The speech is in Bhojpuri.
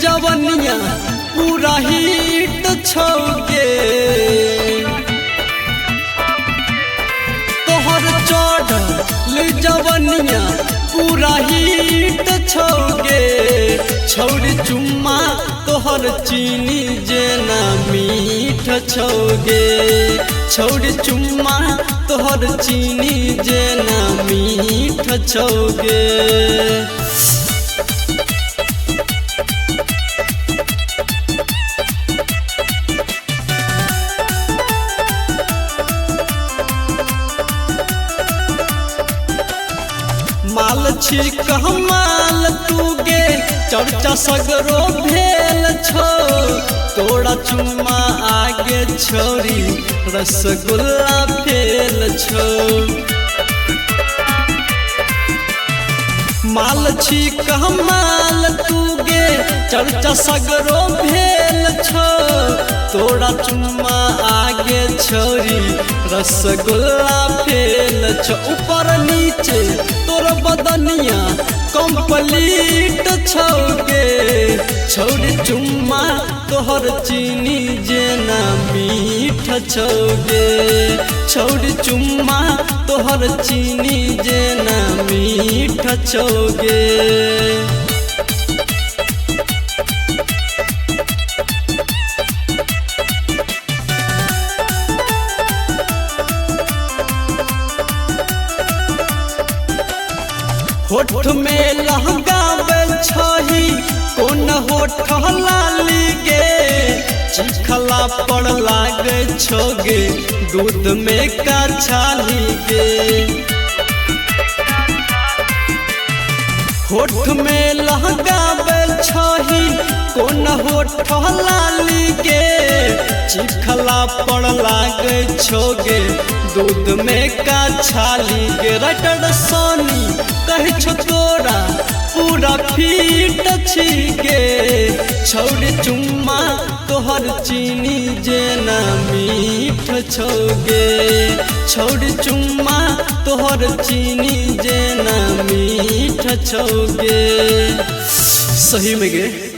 जवनिया पूरा हिट छौगे तोहर चढ़ल जवनिया पूरा हिट छौगे छौरी चुम्मा तोहर चीनी जेना मीठ छौगे छौरी चुम्मा तोहर चीनी जेना मीठ छौगे। माल छी कहमाल तूगे चर्चा सगरो भेल छो तोड़ा चुम्मा आगे छोरी रसगुल्ला फेल छो। माल छी कहमाल तूगे चर्चा सगरो भेल छो तोड़ा चुम्मा आगे छोरी रसगुल्ला फेल छो। ऊपर नीचे तोर बदनिया कंप्लीट छौगे छौरी चुम्मा तोहर चीनी जेना मीठ छौगे छौरी चुम्मा तोहर चीनी जेना मीठ छौगे। होठ में लहंगावे छही कोन होठ लाली गे चिखला पड़ लागे छोगे दूध में का छाली गे। होठ में लहंगावे छही कोन होठ लाली गे चिखला पड़ लागे छोगे दूध में का छाली गे। रटड़ सोनी कह छो तोरा पूरा फीट छीगे छौरी चुम्मा तोहर चीनी जेना मीठ छौगे छौरी चुम्मा तोहर चीनी जेना मीठ छौगे। सही में गे।